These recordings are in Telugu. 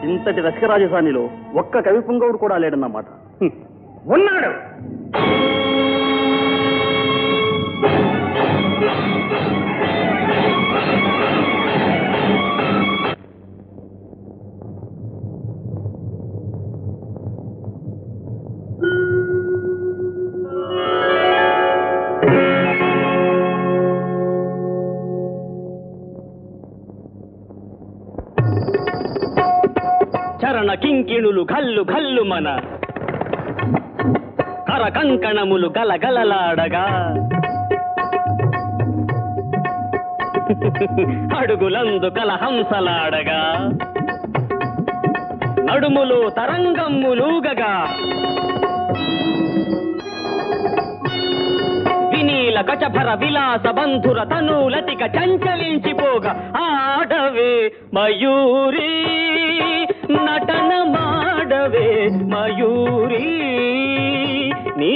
ఇంతటి రసిక రాజధానిలో ఒక్క కవి పుంగవుడు కూడా లేడన్నమాట. ఉన్నాడు. చరణ కింకిణులు ఘల్లు ఘల్లు మన కర కంకణములు గలగలలాడగా అడుగులందు కలహంసలాడగా నడుములు తరంగమ్ములూగగా వినీల గజభర విలాస బంధుర తనూలతిక చంచలించిపోగా ఆడవే మయూరీ నటన మాడవే మయూరీ నీ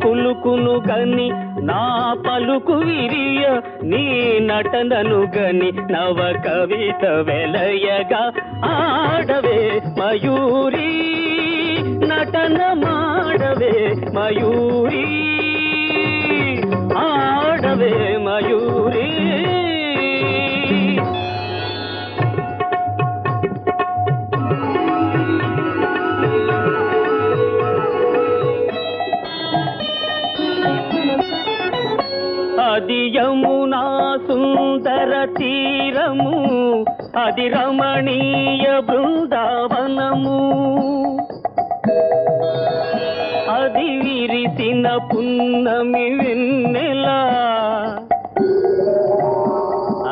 కులుకును గని నా పలుకు విరియ నీ నటనను గని నవ కవిత వెలయగా ఆడవే మయూరీ నటన మాడవే మయూరీ ఆడవే మయూరీ. అది యమునా సుందర తీరము అది రమణీయ బృందావనము అది విరిసిన పున్నమి వెన్నెలా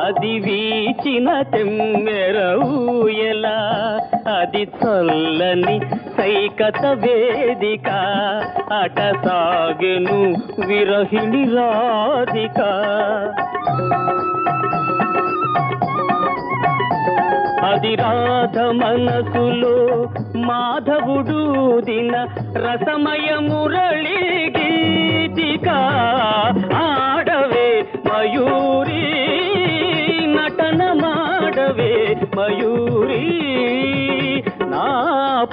అది వీచిన తెమ్మెర ఊయలా అది చల్లని సైకత వేదిక అట సాగెను విరహిణి రాధిక అది రాధ మనసులో మాధవుడు దిన రసమయ మురళి గీతిక ఆడవే మయూరీ నటన మాడవే మయూరీ నా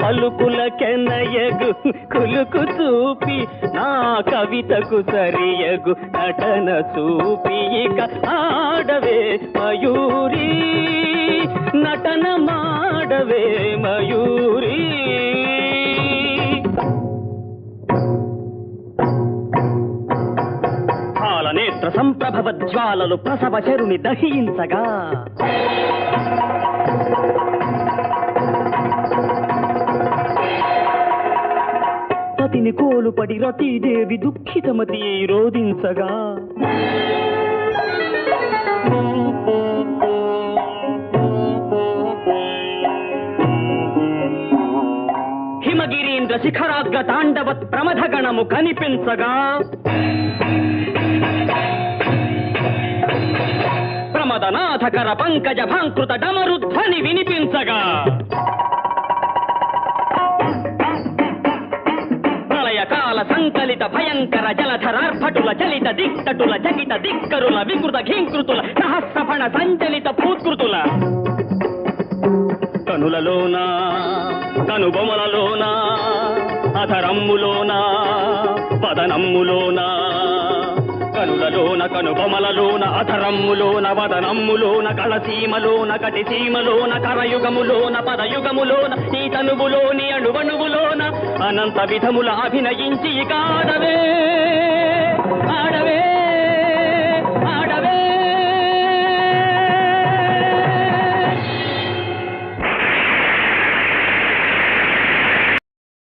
పలుకుల కెనయగు కులుకు చూపి నా కవితకు సరియగు నటన చూపి ఇక ఆడవే మయూరీ నటన మాడవే మయూరీ. పాలనేత్ర సంప్రభవ జ్వాలలు ప్రసవ చరుని దహించగా పతిని కోలుపడి రతీదేవి దుఃఖితమతి రోధించగా హిమగిరీంద్ర శిఖరాగ్ర తాండవత్ ప్రమథగణము కనిపించగా ప్రమదనాథకర పంకజ భాంకృత డమరుధ్వని వినిపించగా ప్రళయకాల సంకలిత భయంకర జలధరార్భటుల చలిత దిక్తటుల జగిత దిక్కరుల వికృత ఘీంకృతుల సహస్రఫణ సంచలిత భూత్కృతుల కనులలోన కనుబొమలలోన అధరమ్ములోన వదనమ్ములోన కనులలోన కనుబొమలలోన అధరమ్ములోన వదనమ్ములోన కళసీమలోన కటిసీమలోన కరయుగములోన పదయుగములోన ఈ తనువులోని అణువణువులోన అనంత విధముల అభినయించి ఇక ఆడవే ఆడవే